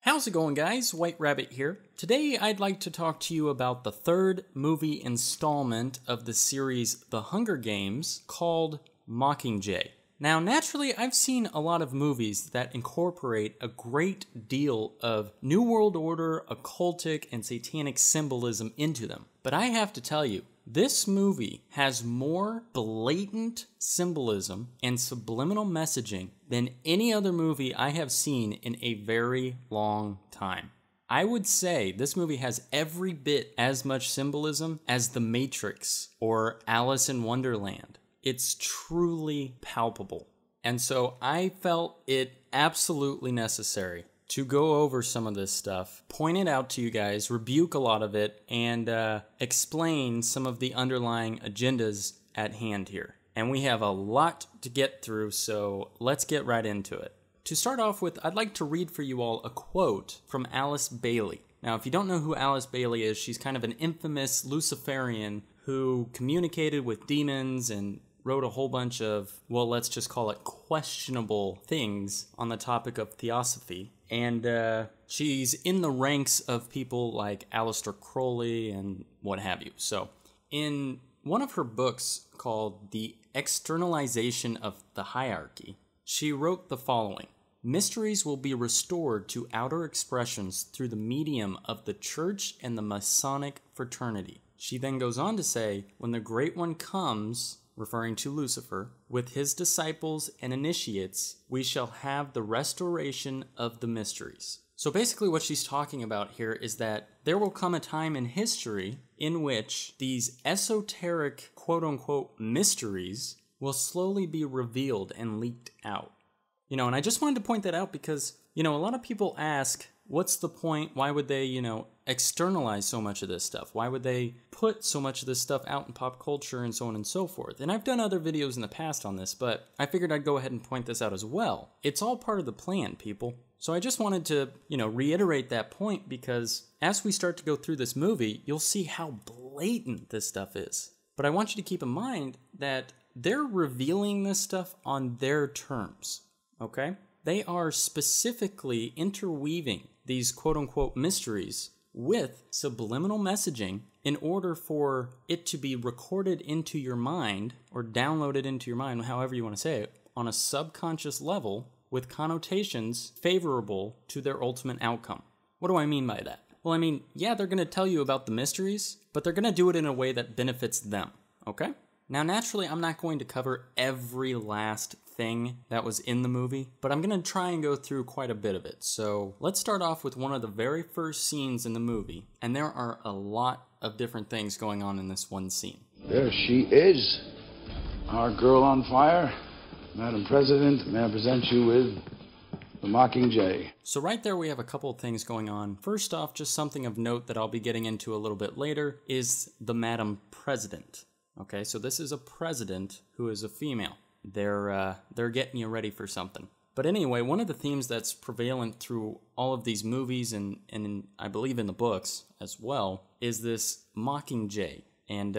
How's it going, guys? White Rabbit here. Today I'd like to talk to you about the third movie installment of the series The Hunger Games called Mockingjay. Now, naturally, I've seen a lot of movies that incorporate a great deal of New World Order, occultic, and satanic symbolism into them. But I have to tell you, this movie has more blatant symbolism and subliminal messaging than any other movie I have seen in a very long time. I would say this movie has every bit as much symbolism as The Matrix or Alice in Wonderland. It's truly palpable. And so I felt it absolutely necessary to go over some of this stuff, point it out to you guys, rebuke a lot of it, and explain some of the underlying agendas at hand here. And we have a lot to get through, so let's get right into it. To start off with, I'd like to read for you all a quote from Alice Bailey. Now, if you don't know who Alice Bailey is, she's kind of an infamous Luciferian who communicated with demons and wrote a whole bunch of, well, let's just call it questionable things on the topic of theosophy. And she's in the ranks of people like Aleister Crowley and what have you. So in one of her books called The Externalization of the Hierarchy, she wrote the following: "Mysteries will be restored to outer expressions through the medium of the church and the Masonic fraternity." She then goes on to say, "When the Great One comes," referring to Lucifer, "with his disciples and initiates, we shall have the restoration of the mysteries." So basically what she's talking about here is that there will come a time in history in which these esoteric quote-unquote mysteries will slowly be revealed and leaked out. And I just wanted to point that out because, a lot of people ask, what's the point? Why would they, externalize so much of this stuff? Why would they put so much of this stuff out in pop culture and so on and so forth? And I've done other videos in the past on this, but I figured I'd go ahead and point this out as well. It's all part of the plan, people. So I just wanted to, reiterate that point because as we start to go through this movie, you'll see how blatant this stuff is. But I want you to keep in mind that they're revealing this stuff on their terms, okay? They are specifically interweaving these quote-unquote mysteries with subliminal messaging in order for it to be recorded into your mind or downloaded into your mind, however you want to say it, on a subconscious level with connotations favorable to their ultimate outcome. What do I mean by that? Well, I mean, yeah, they're going to tell you about the mysteries, but they're going to do it in a way that benefits them, okay? Now, naturally, I'm not going to cover every last thing that was in the movie, but I'm going to try and go through quite a bit of it. So let's start off with one of the very first scenes in the movie, and there are a lot of different things going on in this one scene. There she is, our girl on fire. Madam President, may I present you with the Mockingjay. So right there we have a couple of things going on. First off, just something of note that I'll be getting into a little bit later is the Madam President. Okay, so this is a president who is a female. They're getting you ready for something. But anyway, one of the themes that's prevalent through all of these movies and I believe in the books as well is this Mockingjay. And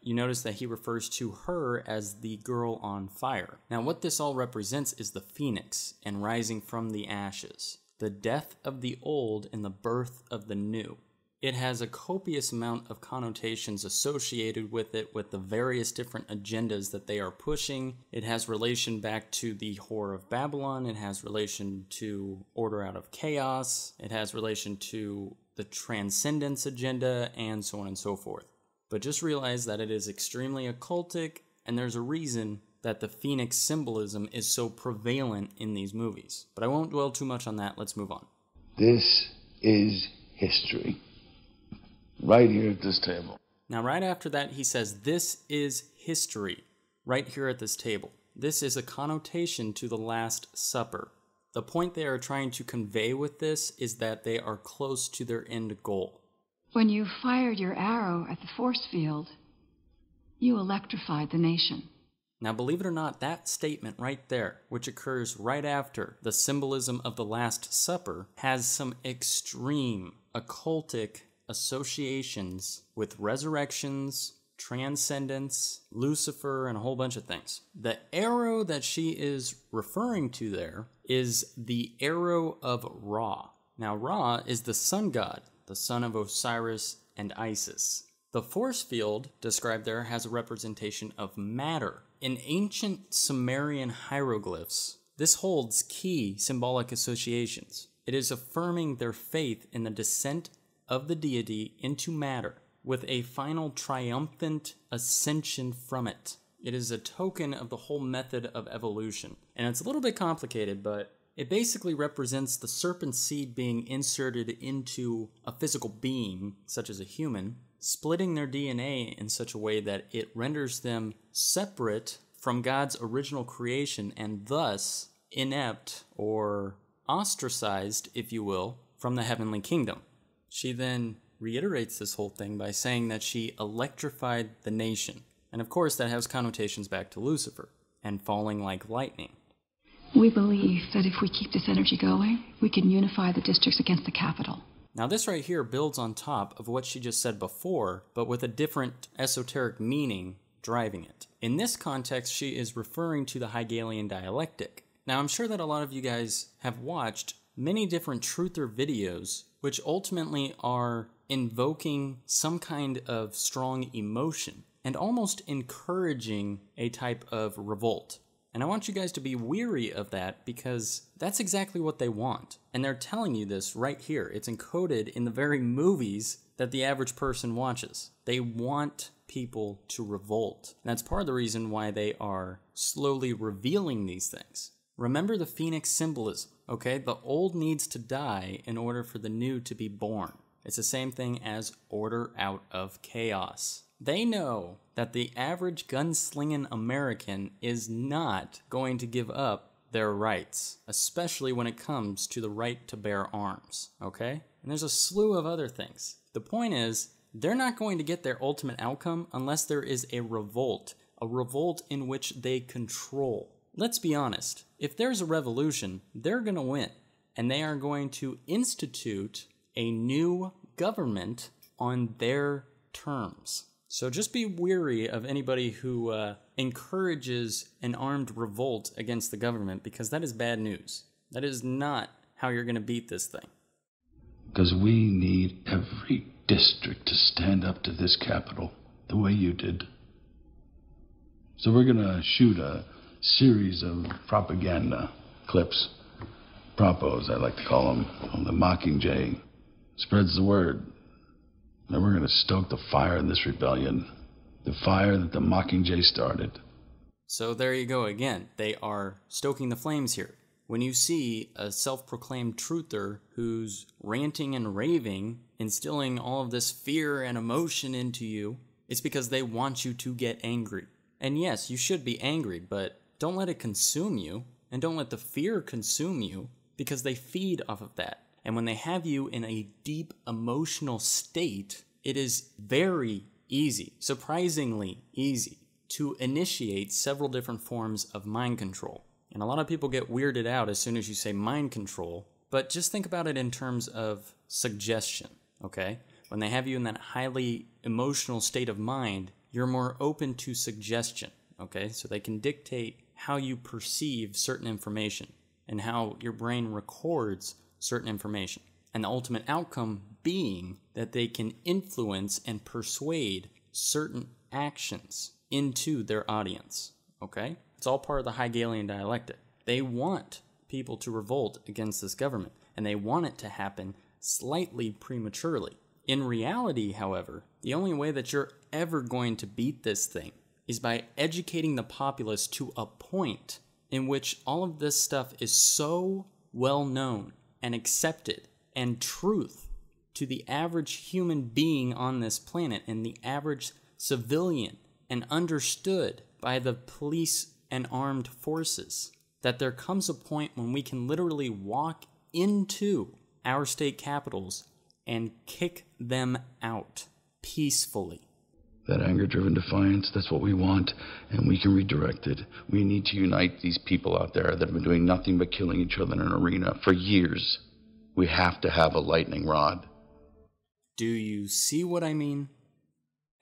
you notice that he refers to her as the girl on fire. Now what this all represents is the phoenix and rising from the ashes, the death of the old and the birth of the new. It has a copious amount of connotations associated with it, with the various different agendas that they are pushing. It has relation back to the Whore of Babylon. It has relation to Order Out of Chaos. It has relation to the transcendence agenda, and so on and so forth. But just realize that it is extremely occultic, and there's a reason that the phoenix symbolism is so prevalent in these movies. But I won't dwell too much on that. Let's move on. This is history. Right here at this table. Now, right after that, he says, "This is history," right here at this table. This is a connotation to the Last Supper. The point they are trying to convey with this is that they are close to their end goal. When you fired your arrow at the force field, you electrified the nation. Now, believe it or not, that statement right there, which occurs right after the symbolism of the Last Supper, has some extreme occultic associations with resurrections, transcendence, Lucifer, and a whole bunch of things. The arrow that she is referring to there is the arrow of Ra. Now, Ra is the sun god, the son of Osiris and Isis. The force field described there has a representation of matter. In ancient Sumerian hieroglyphs, this holds key symbolic associations. It is affirming their faith in the descent of the deity into matter, with a final triumphant ascension from it. It is a token of the whole method of evolution. And it's a little bit complicated, but it basically represents the serpent seed being inserted into a physical being, such as a human, splitting their DNA in such a way that it renders them separate from God's original creation and thus inept or ostracized, if you will, from the heavenly kingdom. She then reiterates this whole thing by saying that she electrified the nation. And of course that has connotations back to Lucifer and falling like lightning. We believe that if we keep this energy going, we can unify the districts against the capital. Now this right here builds on top of what she just said before, but with a different esoteric meaning driving it. In this context, she is referring to the Hegelian dialectic. Now I'm sure that a lot of you guys have watched many different truther videos, which ultimately are invoking some kind of strong emotion and almost encouraging a type of revolt. And I want you guys to be weary of that because that's exactly what they want. And they're telling you this right here. It's encoded in the very movies that the average person watches. They want people to revolt. And that's part of the reason why they are slowly revealing these things. Remember the phoenix symbolism, okay? The old needs to die in order for the new to be born. It's the same thing as order out of chaos. They know that the average gunslinging American is not going to give up their rights, especially when it comes to the right to bear arms, okay? And there's a slew of other things. The point is, they're not going to get their ultimate outcome unless there is a revolt in which they control. Let's be honest, if there's a revolution, they're going to win, and they are going to institute a new government on their terms. So just be weary of anybody who encourages an armed revolt against the government, because that is bad news. That is not how you're going to beat this thing. Because we need every district to stand up to this capital the way you did. So we're going to shoot a series of propaganda clips, propos I like to call them, on the Mockingjay. Spreads the word. And we're going to stoke the fire in this rebellion. The fire that the Mockingjay started. So there you go again. They are stoking the flames here. When you see a self-proclaimed truther who's ranting and raving, instilling all of this fear and emotion into you, it's because they want you to get angry. And yes, you should be angry, but don't let it consume you, and don't let the fear consume you, because they feed off of that. And when they have you in a deep emotional state, it is very easy, surprisingly easy, to initiate several different forms of mind control. And a lot of people get weirded out as soon as you say mind control, but just think about it in terms of suggestion, okay? When they have you in that highly emotional state of mind, you're more open to suggestion, okay? So they can dictate how you perceive certain information and how your brain records certain information, and the ultimate outcome being that they can influence and persuade certain actions into their audience, okay? It's all part of the Hegelian dialectic. They want people to revolt against this government, and they want it to happen slightly prematurely. In reality, however, the only way that you're ever going to beat this thing is by educating the populace to a point in which all of this stuff is so well known and accepted and truth to the average human being on this planet and the average civilian and understood by the police and armed forces, that there comes a point when we can literally walk into our state capitals and kick them out peacefully. That anger-driven defiance, that's what we want, and we can redirect it. We need to unite these people out there that have been doing nothing but killing each other in an arena for years. We have to have a lightning rod. Do you see what I mean?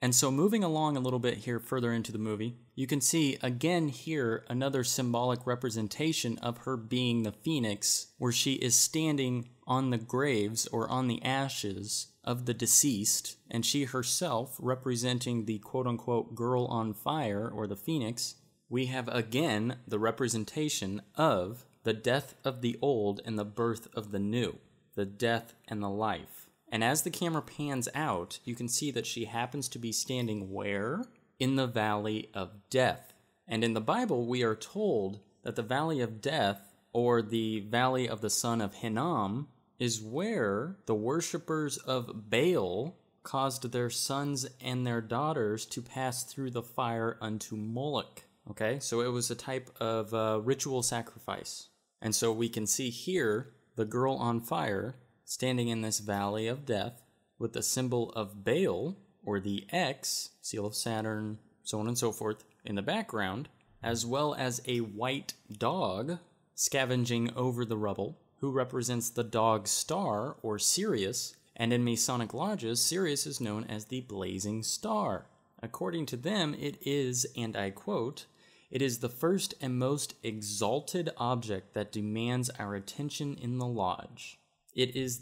And so moving along a little bit here further into the movie, you can see again here another symbolic representation of her being the phoenix, where she is standing on the graves or on the ashes of the deceased, and she herself representing the quote-unquote girl on fire, or the phoenix, we have again the representation of the death of the old and the birth of the new, the death and the life. And as the camera pans out, you can see that she happens to be standing where? In the valley of death. And in the Bible, we are told that the valley of death, or the valley of the son of Hinnom, is where the worshippers of Baal caused their sons and their daughters to pass through the fire unto Moloch. Okay, so it was a type of ritual sacrifice. And so we can see here the girl on fire standing in this valley of death with the symbol of Baal, or the X, seal of Saturn, so on and so forth, in the background, as well as a white dog scavenging over the rubble, who represents the dog star, or Sirius, and in Masonic lodges, Sirius is known as the blazing star. According to them, it is, and I quote, "It is the first and most exalted object that demands our attention in the lodge." It is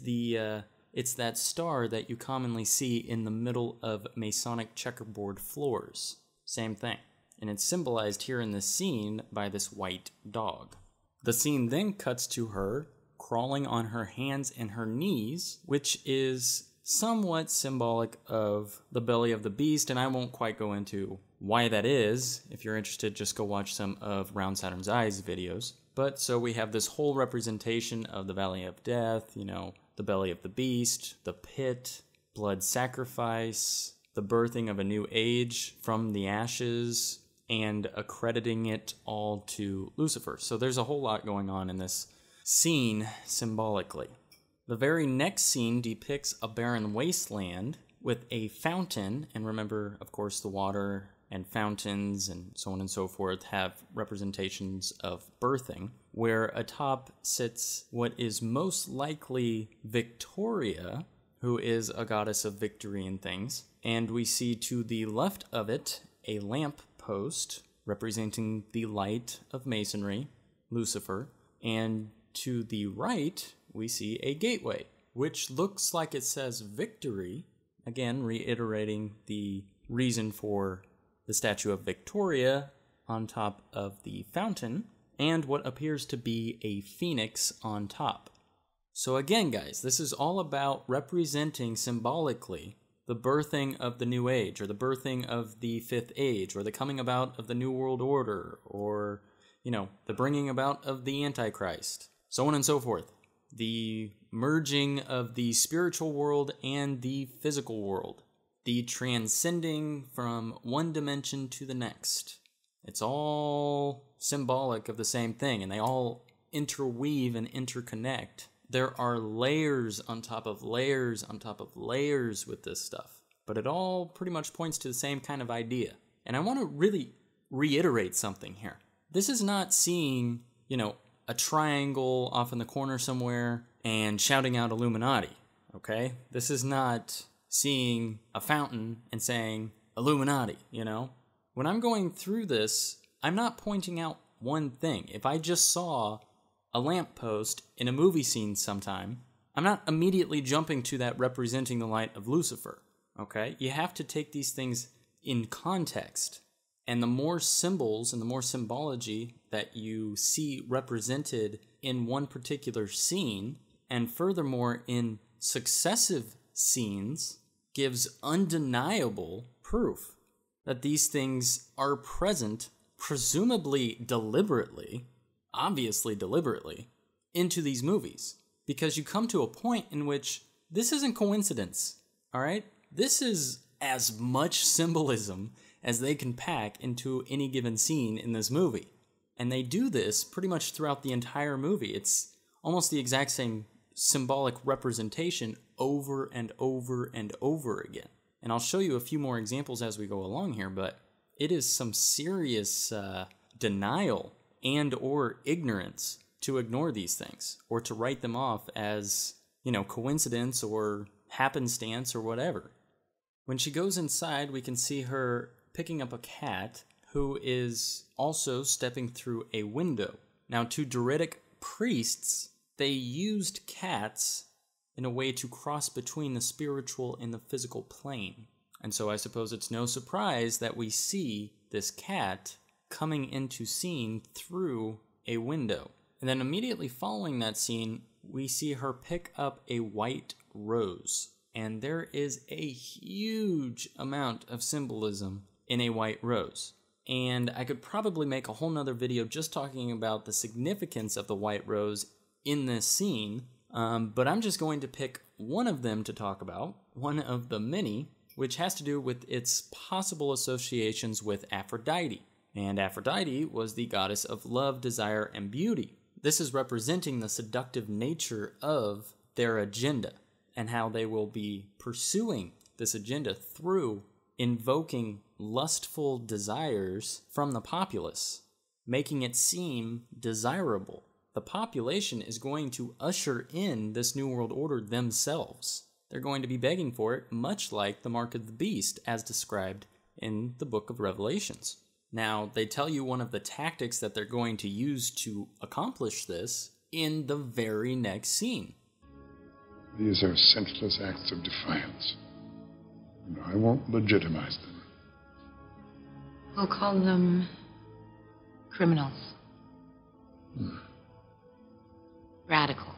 it's that star that you commonly see in the middle of Masonic checkerboard floors. Same thing. And it's symbolized here in this scene by this white dog. The scene then cuts to her crawling on her hands and her knees, which is somewhat symbolic of the belly of the beast, and I won't quite go into why that is. If you're interested, just go watch some of Round Saturn's Eyes videos. But so we have this whole representation of the Valley of Death, the belly of the beast, the pit, blood sacrifice, the birthing of a new age from the ashes, and accrediting it all to Lucifer. So there's a whole lot going on in this scene symbolically. The very next scene depicts a barren wasteland with a fountain, and remember, of course, the water and fountains and so on and so forth have representations of birthing, where atop sits what is most likely Victoria, who is a goddess of victory and things, and we see to the left of it a lamp post representing the light of masonry, Lucifer, and to the right we see a gateway, which looks like it says victory, again reiterating the reason for the statue of Victoria on top of the fountain, and what appears to be a phoenix on top. So again, guys, this is all about representing symbolically the birthing of the New Age, or the birthing of the Fifth Age, or the coming about of the New World Order, or, the bringing about of the Antichrist, so on and so forth. The merging of the spiritual world and the physical world. The transcending from one dimension to the next. It's all symbolic of the same thing, and they all interweave and interconnect. There are layers on top of layers on top of layers with this stuff, but it all pretty much points to the same kind of idea. And I want to really reiterate something here. This is not seeing, a triangle off in the corner somewhere and shouting out Illuminati, okay? This is not seeing a fountain and saying Illuminati, When I'm going through this, I'm not pointing out one thing. If I just saw a lamppost in a movie scene sometime, I'm not immediately jumping to that representing the light of Lucifer, okay? You have to take these things in context. And the more symbols and the more symbology that you see represented in one particular scene, and furthermore in successive scenes, gives undeniable proof that these things are present, presumably deliberately, obviously deliberately, into these movies. Because you come to a point in which this isn't coincidence, all right? This is as much symbolism as they can pack into any given scene in this movie. And they do this pretty much throughout the entire movie. It's almost the exact same symbolic representation over and over and over again. And I'll show you a few more examples as we go along here, but it is some serious denial and or ignorance to ignore these things, or to write them off as, coincidence or happenstance or whatever. When she goes inside, we can see her picking up a cat who is also stepping through a window. Now, to Druidic priests, they used cats in a way to cross between the spiritual and the physical plane. And so I suppose it's no surprise that we see this cat coming into scene through a window. And then immediately following that scene, we see her pick up a white rose. And there is a huge amount of symbolism in a white rose. And I could probably make a whole nother video just talking about the significance of the white rose in this scene, but I'm just going to pick one of them to talk about, one of the many, which has to do with its possible associations with Aphrodite. And Aphrodite was the goddess of love, desire, and beauty. This is representing the seductive nature of their agenda and how they will be pursuing this agenda through invoking lustful desires from the populace, making it seem desirable. The population is going to usher in this New World Order themselves. They're going to be begging for it, much like the mark of the beast as described in the book of Revelations. Now, they tell you one of the tactics that they're going to use to accomplish this in the very next scene. These are senseless acts of defiance, and I won't legitimize them. We'll call them criminals. Radicals.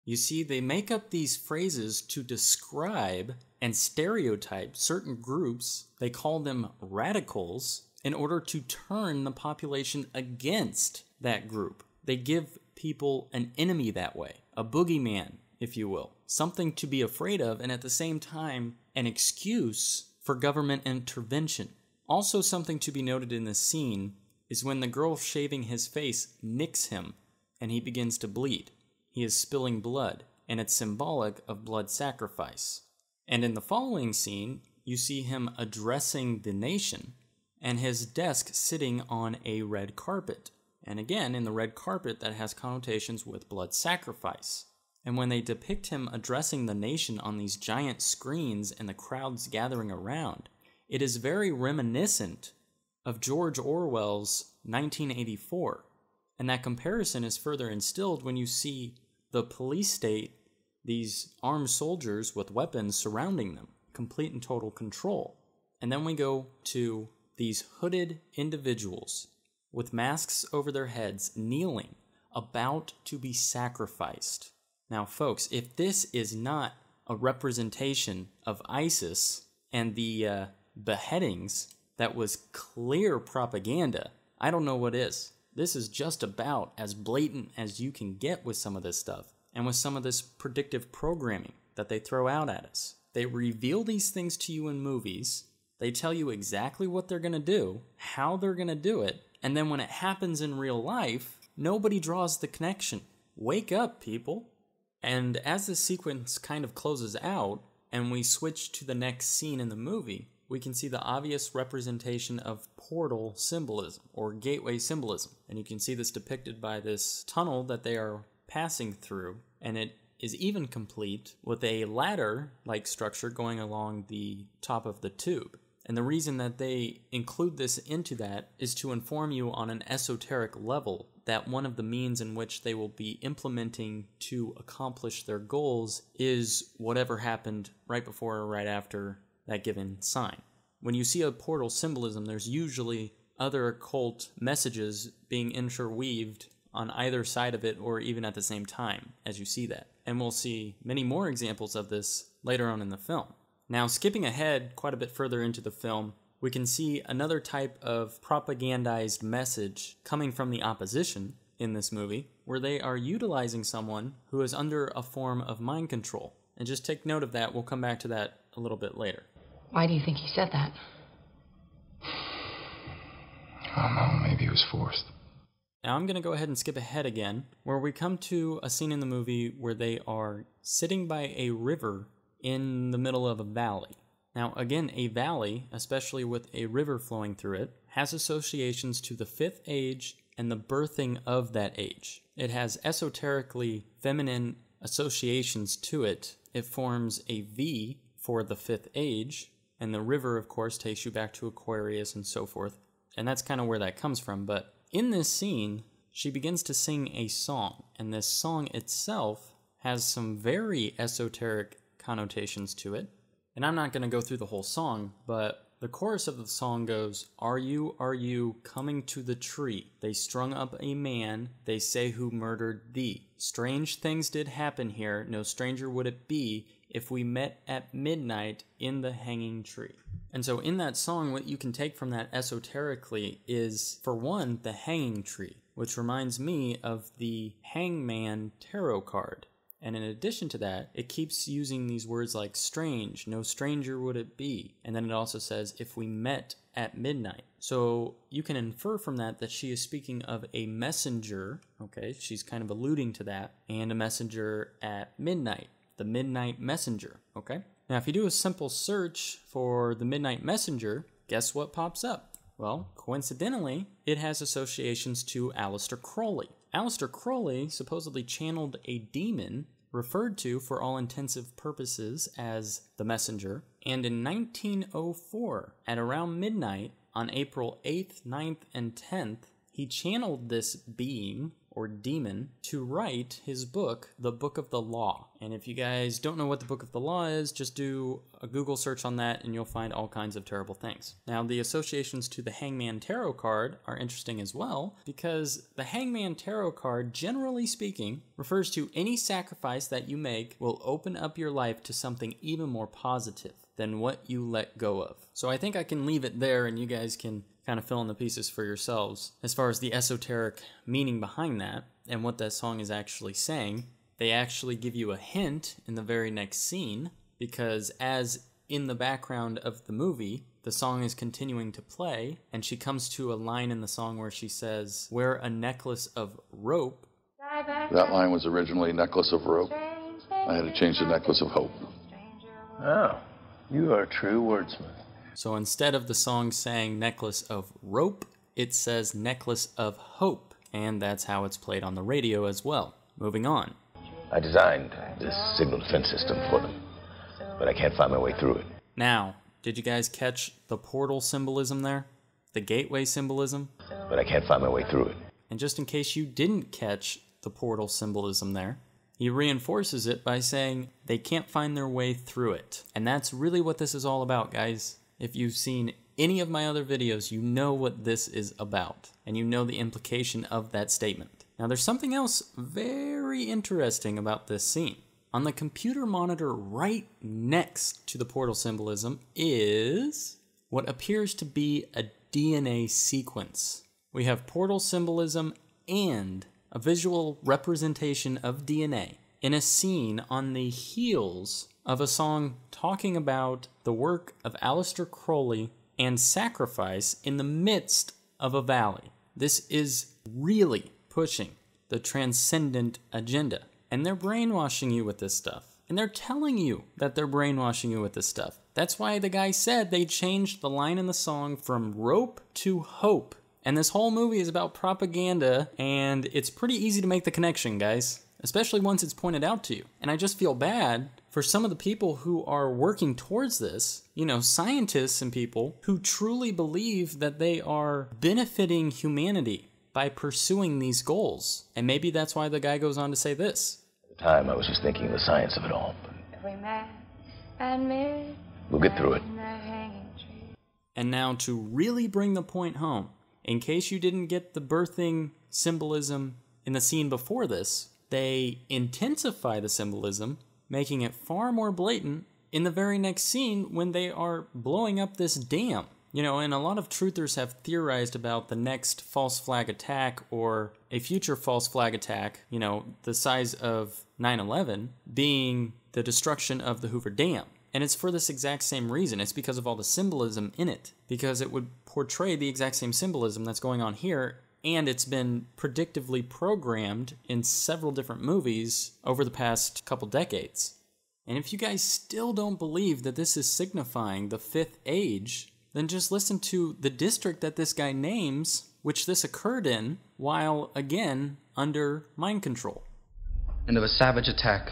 You see, they make up these phrases to describe and stereotype certain groups. They call them radicals in order to turn the population against that group. They give people an enemy that way, a boogeyman, if you will, something to be afraid of, and at the same time, an excuse for government intervention. Also, something to be noted in this scene is when the girl shaving his face nicks him and he begins to bleed. He is spilling blood, and it's symbolic of blood sacrifice. And in the following scene, you see him addressing the nation, and his desk sitting on a red carpet. And again, in the red carpet, that has connotations with blood sacrifice. And when they depict him addressing the nation on these giant screens and the crowds gathering around, it is very reminiscent of George Orwell's 1984. And that comparison is further instilled when you see the police state, these armed soldiers with weapons surrounding them, complete and total control. And then we go to these hooded individuals with masks over their heads, kneeling, about to be sacrificed. Now, folks, if this is not a representation of ISIS and the beheadings that was clear propaganda, I don't know what is. This is just about as blatant as you can get with some of this stuff and with some of this predictive programming that they throw out at us. They reveal these things to you in movies. They tell you exactly what they're going to do, how they're going to do it, and then when it happens in real life, nobody draws the connection. Wake up, people. And as the sequence kind of closes out and we switch to the next scene in the movie, we can see the obvious representation of portal symbolism or gateway symbolism. And you can see this depicted by this tunnel that they are passing through. And it is even complete with a ladder-like structure going along the top of the tube. And the reason that they include this into that is to inform you on an esoteric level that one of the means in which they will be implementing to accomplish their goals is whatever happened right before or right after that given sign. When you see a portal symbolism, there's usually other occult messages being interweaved on either side of it or even at the same time as you see that. And we'll see many more examples of this later on in the film. Now, skipping ahead quite a bit further into the film, we can see another type of propagandized message coming from the opposition in this movie, where they are utilizing someone who is under a form of mind control. And just take note of that. We'll come back to that a little bit later. Why do you think he said that? I don't know, maybe it was forced. Now I'm going to go ahead and skip ahead again, where we come to a scene in the movie where they are sitting by a river in the middle of a valley. Now again, a valley, especially with a river flowing through it, has associations to the fifth age and the birthing of that age. It has esoterically feminine associations to it. It forms a V for the fifth age, and the river, of course, takes you back to Aquarius and so forth. And that's kind of where that comes from. But in this scene, she begins to sing a song, and this song itself has some very esoteric connotations to it. And I'm not going to go through the whole song, but the chorus of the song goes, are you, coming to the tree? They strung up a man, they say who murdered thee. Strange things did happen here, no stranger would it be if we met at midnight in the hanging tree. And so in that song, what you can take from that esoterically is, for one, the hanging tree, which reminds me of the Hangman tarot card. And in addition to that, it keeps using these words like strange, no stranger would it be. And then it also says, if we met at midnight. So you can infer from that that she is speaking of a messenger, okay, she's kind of alluding to that, and a messenger at midnight, the midnight messenger, okay? Now, if you do a simple search for the midnight messenger, guess what pops up? Well, coincidentally, it has associations to Aleister Crowley. Aleister Crowley supposedly channeled a demon referred to for all intensive purposes as the messenger, and in 1904, at around midnight, on April 8th, 9th, and 10th, he channeled this being, or demon, to write his book, The Book of the Law. And if you guys don't know what the Book of the Law is, just do a Google search on that and you'll find all kinds of terrible things. Now, the associations to the Hangman Tarot card are interesting as well, because the Hangman Tarot card, generally speaking, refers to any sacrifice that you make will open up your life to something even more positive than what you let go of. So I think I can leave it there and you guys can kind of fill in the pieces for yourselves. As far as the esoteric meaning behind that and what that song is actually saying, they actually give you a hint in the very next scene, because as in the background of the movie, the song is continuing to play, and she comes to a line in the song where she says, wear a necklace of rope. That line was originally necklace of rope. I had to change to necklace of hope. Oh, you are a true wordsmith. So instead of the song saying necklace of rope, it says necklace of hope, and that's how it's played on the radio as well. Moving on. I designed this signal defense system for them, but I can't find my way through it. Now, did you guys catch the portal symbolism there? The gateway symbolism? But I can't find my way through it. And just in case you didn't catch the portal symbolism there, he reinforces it by saying they can't find their way through it. And that's really what this is all about, guys. If you've seen any of my other videos, you know what this is about, and you know the implication of that statement. Now, there's something else very interesting about this scene. On the computer monitor right next to the portal symbolism is what appears to be a DNA sequence. We have portal symbolism and a visual representation of DNA in a scene on the heels of a song talking about the work of Aleister Crowley and sacrifice in the midst of a valley. This is really pushing the transcendent agenda. And they're brainwashing you with this stuff. And they're telling you that they're brainwashing you with this stuff. That's why the guy said they changed the line in the song from rope to hope. And this whole movie is about propaganda, and it's pretty easy to make the connection, guys. Especially once it's pointed out to you. And I just feel bad for some of the people who are working towards this, you know, scientists and people who truly believe that they are benefiting humanity by pursuing these goals. And maybe that's why the guy goes on to say this. At the time, I was just thinking of the science of it all. We'll get through it. And now to really bring the point home, in case you didn't get the birthing symbolism in the scene before this, they intensify the symbolism, making it far more blatant in the very next scene when they are blowing up this dam. You know, and a lot of truthers have theorized about the next false flag attack or a future false flag attack, you know, the size of 9/11, being the destruction of the Hoover Dam. And it's for this exact same reason. It's because of all the symbolism in it, because it would portray the exact same symbolism that's going on here. And it's been predictively programmed in several different movies over the past couple decades. And if you guys still don't believe that this is signifying the fifth age, then just listen to the district that this guy names, which this occurred in, while, again, under mind control. And of a savage attack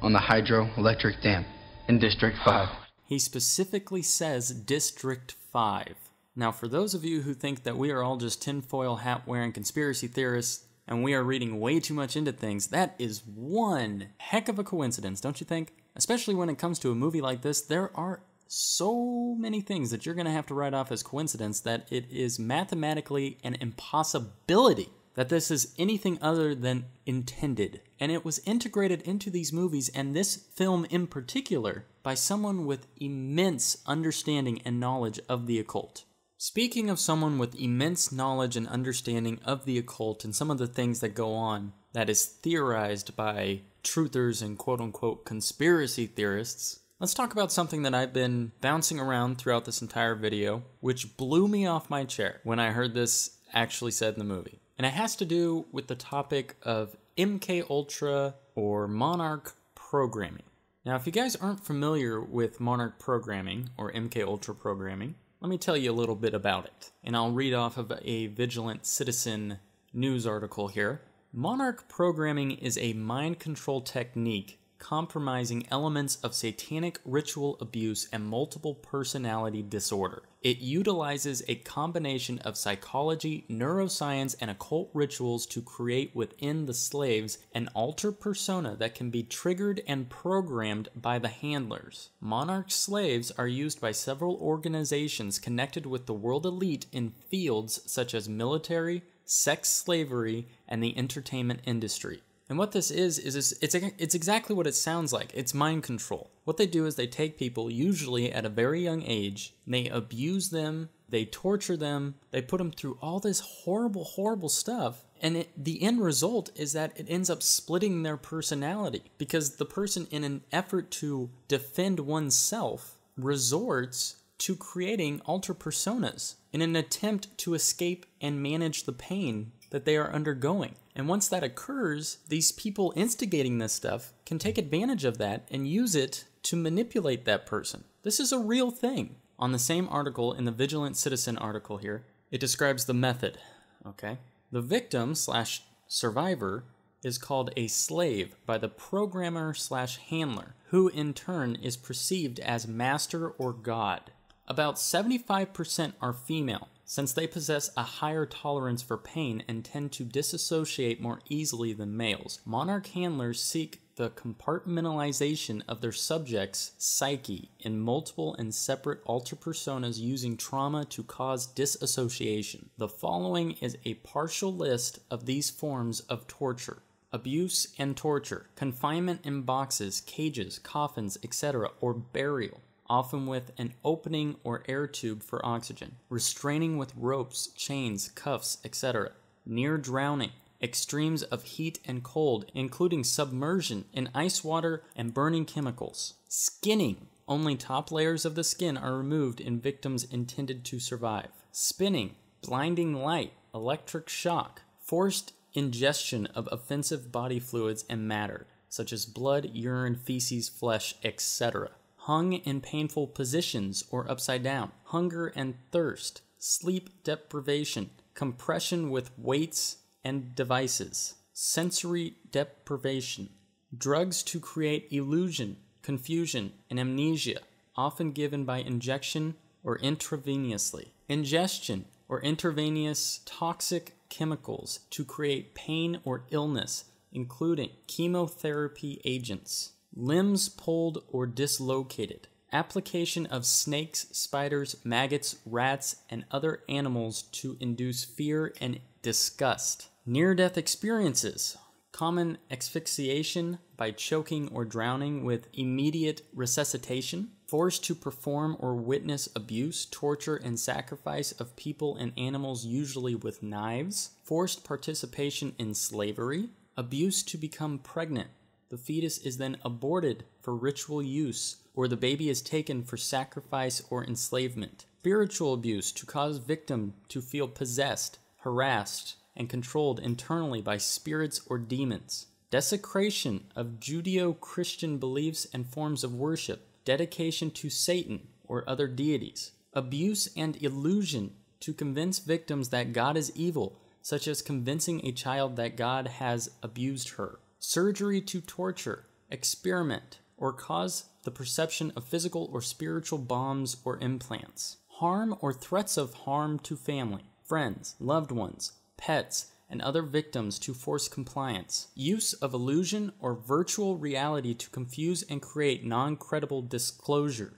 on the hydroelectric dam in District 5. He specifically says District 5. Now, for those of you who think that we are all just tinfoil hat-wearing conspiracy theorists and we are reading way too much into things, that is one heck of a coincidence, don't you think? Especially when it comes to a movie like this, there are so many things that you're going to have to write off as coincidence that it is mathematically an impossibility that this is anything other than intended. And it was integrated into these movies, and this film in particular, by someone with immense understanding and knowledge of the occult. Speaking of someone with immense knowledge and understanding of the occult and some of the things that go on that is theorized by truthers and quote-unquote conspiracy theorists, let's talk about something that I've been bouncing around throughout this entire video, which blew me off my chair when I heard this actually said in the movie. And it has to do with the topic of MK Ultra or Monarch Programming. Now, if you guys aren't familiar with Monarch Programming or MK Ultra Programming, let me tell you a little bit about it. And I'll read off of a Vigilant Citizen news article here. Monarch Programming is a mind control technique compromising elements of satanic ritual abuse and multiple personality disorder. It utilizes a combination of psychology, neuroscience, and occult rituals to create within the slaves an alter persona that can be triggered and programmed by the handlers. Monarch slaves are used by several organizations connected with the world elite in fields such as military, sex slavery, and the entertainment industry. And what this is it's exactly what it sounds like. It's mind control. What they do is they take people, usually at a very young age, they abuse them, they torture them, they put them through all this horrible, horrible stuff, and the end result is that it ends up splitting their personality, because the person, in an effort to defend oneself, resorts to creating alter personas in an attempt to escape and manage the pain that they are undergoing. And once that occurs, these people instigating this stuff can take advantage of that and use it to manipulate that person. This is a real thing. On the same article, in the Vigilant Citizen article here, it describes the method, okay? The victim/survivor is called a slave by the programmer/handler, who in turn is perceived as master or god. About 75% are female, since they possess a higher tolerance for pain and tend to disassociate more easily than males. Monarch handlers seek the compartmentalization of their subject's psyche in multiple and separate alter personas using trauma to cause disassociation. The following is a partial list of these forms of torture: abuse and torture, confinement in boxes, cages, coffins, etc., or burial, often with an opening or air tube for oxygen, restraining with ropes, chains, cuffs, etc., near drowning, extremes of heat and cold, including submersion in ice water and burning chemicals, skinning, only top layers of the skin are removed in victims intended to survive, spinning, blinding light, electric shock, forced ingestion of offensive body fluids and matter, such as blood, urine, feces, flesh, etc., hung in painful positions or upside down, hunger and thirst, sleep deprivation, compression with weights and devices, sensory deprivation, drugs to create illusion, confusion, and amnesia, often given by injection or intravenously, ingestion or intravenous toxic chemicals to create pain or illness, including chemotherapy agents, limbs pulled or dislocated, application of snakes, spiders, maggots, rats, and other animals to induce fear and disgust, near-death experiences, common asphyxiation by choking or drowning with immediate resuscitation, forced to perform or witness abuse, torture, and sacrifice of people and animals, usually with knives, forced participation in slavery, abuse to become pregnant. The fetus is then aborted for ritual use, or the baby is taken for sacrifice or enslavement. Spiritual abuse to cause victim to feel possessed, harassed, and controlled internally by spirits or demons. Desecration of Judeo-Christian beliefs and forms of worship. Dedication to Satan or other deities. Abuse and illusion to convince victims that God is evil, such as convincing a child that God has abused her. Surgery to torture, experiment, or cause the perception of physical or spiritual bombs or implants. harm or threats of harm to family, friends, loved ones, pets, and other victims to force compliance, use of illusion or virtual reality to confuse and create non-credible disclosure.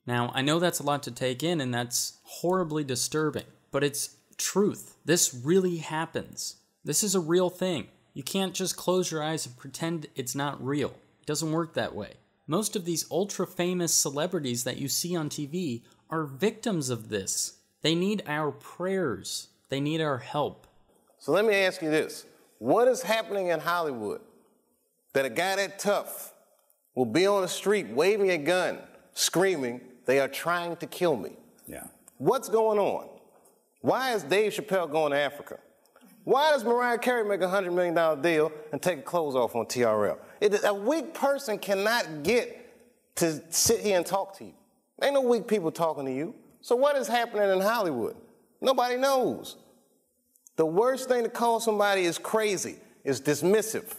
Now, I know that's a lot to take in and that's horribly disturbing, but it's truth. This really happens. This is a real thing. You can't just close your eyes and pretend it's not real. It doesn't work that way. Most of these ultra-famous celebrities that you see on TV are victims of this. They need our prayers. They need our help. So let me ask you this. What is happening in Hollywood that a guy that tough will be on the street waving a gun, screaming, "They are trying to kill me"? Yeah. What's going on? Why is Dave Chappelle going to Africa? Why does Mariah Carey make a $100 million deal and take her clothes off on TRL? A weak person cannot get to sit here and talk to you. Ain't no weak people talking to you. So what is happening in Hollywood? Nobody knows. The worst thing to call somebody is crazy, is dismissive.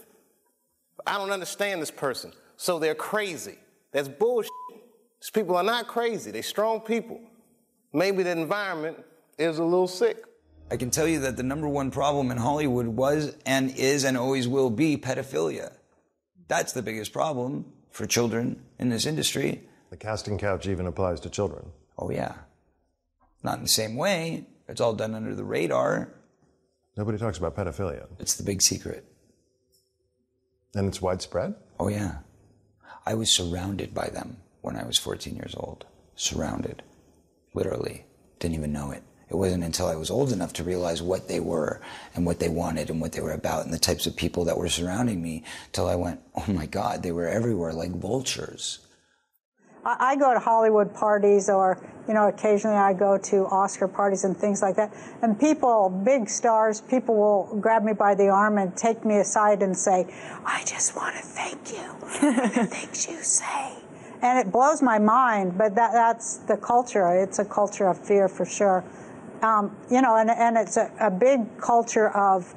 I don't understand this person, so they're crazy. That's bullshit. These people are not crazy. They're strong people. Maybe the environment is a little sick. I can tell you that the #1 problem in Hollywood was and is and always will be pedophilia. That's the biggest problem for children in this industry. The casting couch even applies to children. Oh, yeah. Not in the same way. It's all done under the radar. Nobody talks about pedophilia. It's the big secret. And it's widespread? Oh, yeah. I was surrounded by them when I was 14 years old. Surrounded. Literally. Didn't even know it. It wasn't until I was old enough to realize what they were and what they wanted and what they were about and the types of people that were surrounding me till I went, oh my God, they were everywhere like vultures. I go to Hollywood parties or, occasionally I go to Oscar parties and things like that. And people, big stars, people will grab me by the arm and take me aside and say, I just want to thank you for the things you say. And it blows my mind, but that's the culture. It's a culture of fear for sure. And it's a big culture of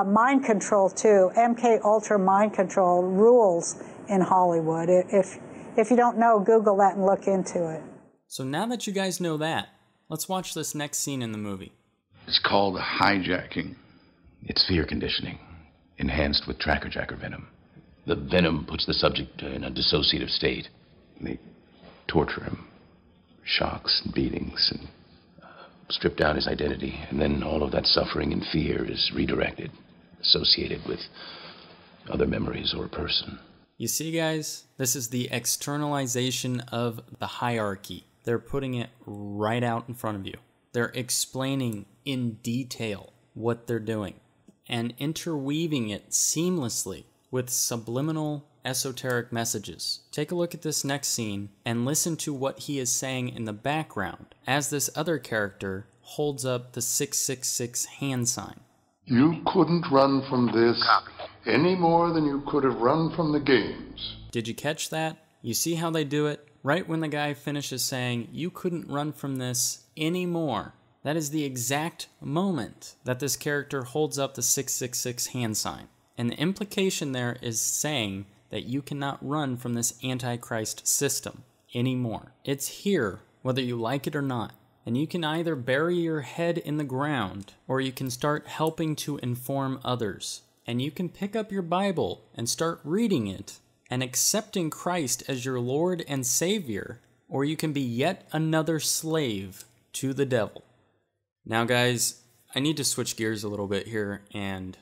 mind control too. MK Ultra mind control rules in Hollywood. If you don't know, Google that and look into it. So now that you guys know that, let's watch this next scene in the movie. It's called hijacking. It's fear conditioning, enhanced with tracker jacker venom. The venom puts the subject in a dissociative state. They torture him, shocks and beatings, and strip down his identity. And then all of that suffering and fear is redirected, associated with other memories or a person. You see, guys, this is the externalization of the hierarchy. They're putting it right out in front of you. They're explaining in detail what they're doing and interweaving it seamlessly with subliminal esoteric messages. Take a look at this next scene and listen to what he is saying in the background as this other character holds up the 666 hand sign. You couldn't run from this any more than you could have run from the games. Did you catch that? You see how they do it? Right when the guy finishes saying, you couldn't run from this anymore, that is the exact moment that this character holds up the 666 hand sign. And the implication there is saying that you cannot run from this Antichrist system anymore. It's here, whether you like it or not. And you can either bury your head in the ground, or you can start helping to inform others. And you can pick up your Bible and start reading it and accepting Christ as your Lord and Savior, or you can be yet another slave to the devil. Now, guys, I need to switch gears a little bit here and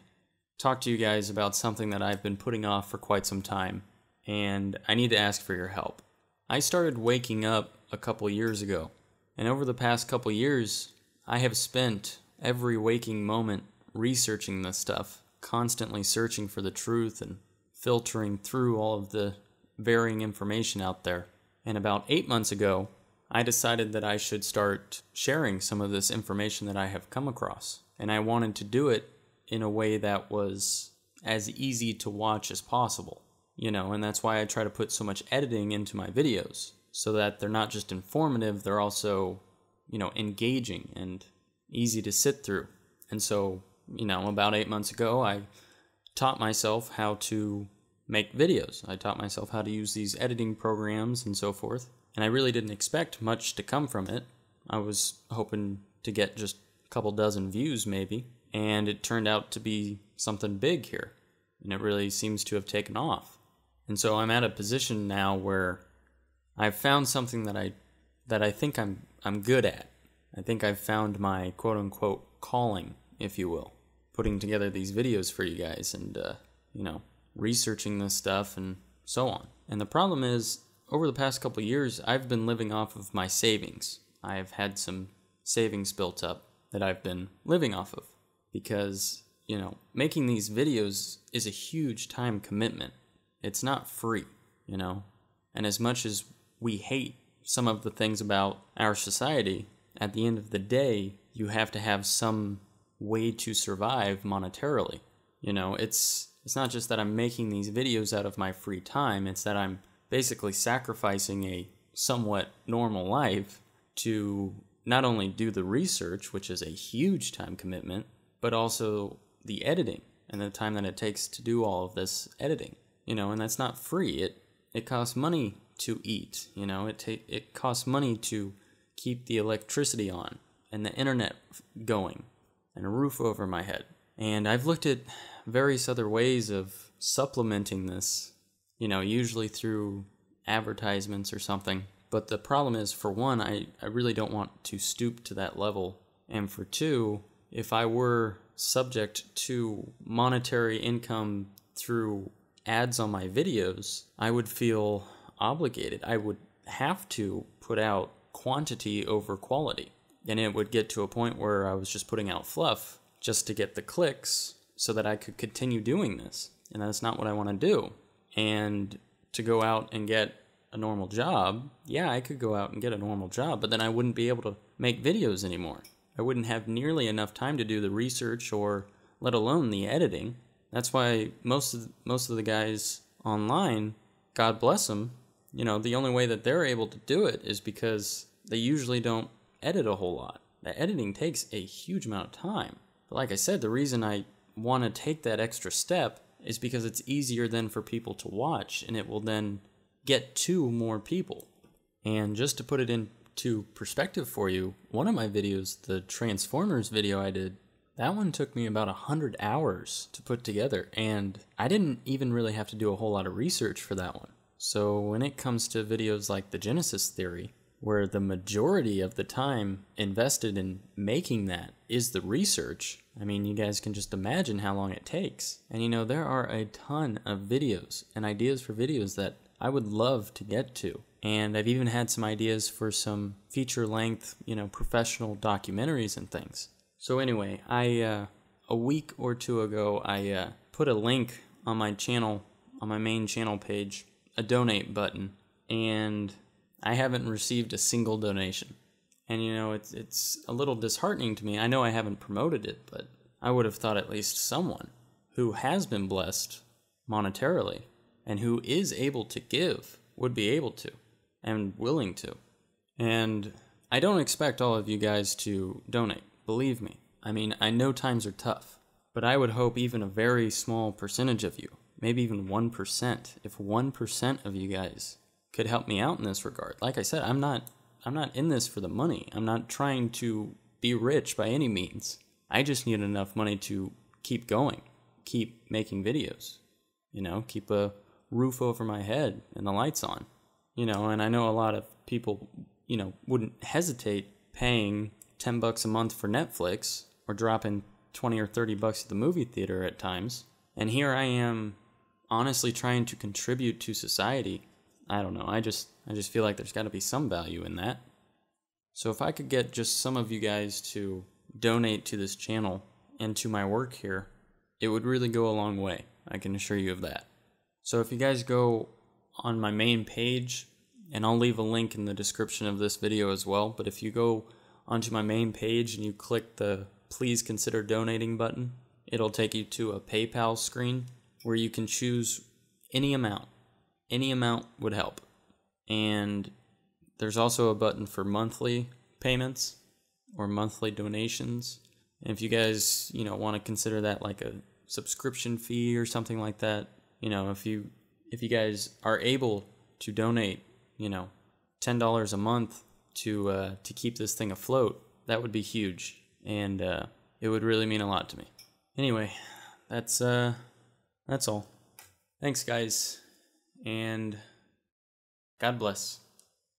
talk to you guys about something that I've been putting off for quite some time, and I need to ask for your help. I started waking up a couple years ago, and over the past couple years, I have spent every waking moment researching this stuff, constantly searching for the truth and filtering through all of the varying information out there. And about 8 months ago, I decided that I should start sharing some of this information that I have come across. And I wanted to do it in a way that was as easy to watch as possible. And that's why I try to put so much editing into my videos, so that they're not just informative, they're also, engaging and easy to sit through. And so, about 8 months ago, I taught myself how to make videos. I taught myself how to use these editing programs and so forth. And I really didn't expect much to come from it, I was hoping to get just a couple dozen views maybe, and it turned out to be something big here, and it really seems to have taken off. And so I'm at a position now where I've found something that I think I'm good at. I think I've found my quote-unquote calling, if you will, putting together these videos for you guys and, researching this stuff and so on. And the problem is, over the past couple of years, I've been living off of my savings. I've had some savings built up that I've been living off of because, making these videos is a huge time commitment. It's not free, and as much as we hate some of the things about our society, at the end of the day, you have to have some way to survive monetarily. It's not just that I'm making these videos out of my free time, it's that I'm basically sacrificing a somewhat normal life to not only do the research, which is a huge time commitment, but also the editing and the time that it takes to do all of this editing. And that's not free. It costs money to eat, it costs money to keep the electricity on and the internet going and a roof over my head. And I've looked at various other ways of supplementing this, usually through advertisements or something. But the problem is, for one, I really don't want to stoop to that level. And for two, if I were subject to monetary income through ads on my videos, I would feel obligated. I would have to put out quantity over quality. And it would get to a point where I was just putting out fluff just to get the clicks so that I could continue doing this. And that's not what I want to do. And to go out and get a normal job, yeah, I could go out and get a normal job, but then I wouldn't be able to make videos anymore. I wouldn't have nearly enough time to do the research or let alone the editing. That's why most of the guys online, God bless them, the only way that they're able to do it is because they usually don't edit a whole lot. The editing takes a huge amount of time. But like I said, the reason I want to take that extra step is because it's easier then for people to watch, and it will then get to more people. And just to put it into perspective for you, one of my videos, the Transformers video I did, that one took me about 100 hours to put together, and I didn't even really have to do a whole lot of research for that one. So when it comes to videos like the Genesis Theory, where the majority of the time invested in making that is the research, I mean, you guys can just imagine how long it takes. And there are a ton of videos and ideas for videos that I would love to get to. And I've even had some ideas for some feature-length, professional documentaries and things. So anyway, a week or two ago, I put a link on my channel, on my main channel page, a donate button, and I haven't received a single donation. And it's a little disheartening to me. I know I haven't promoted it, but I would have thought at least someone who has been blessed monetarily and who is able to give would be able to and willing to. And I don't expect all of you guys to donate, believe me. I mean, I know times are tough, but I would hope even a very small percentage of you, maybe even 1%, if 1% of you guys could help me out in this regard. Like I said, I'm not in this for the money. I'm not trying to be rich by any means. I just need enough money to keep going, keep making videos, keep a roof over my head and the lights on, and I know a lot of people, wouldn't hesitate paying $10 a month for Netflix or dropping 20 or 30 bucks at the movie theater at times. And here I am honestly trying to contribute to society. I don't know. I just feel like there's got to be some value in that. So if I could get just some of you guys to donate to this channel and to my work here, it would really go a long way. I can assure you of that. So if you guys go on my main page, and I'll leave a link in the description of this video as well, but if you go onto my main page and you click the please consider donating button, it'll take you to a PayPal screen where you can choose any amount. Any amount would help. And there's also a button for monthly payments or monthly donations. And if you guys, want to consider that like a subscription fee or something like that, if you guys are able to donate, $10 a month to keep this thing afloat, that would be huge, and it would really mean a lot to me. Anyway, that's all. Thanks, guys, and God bless.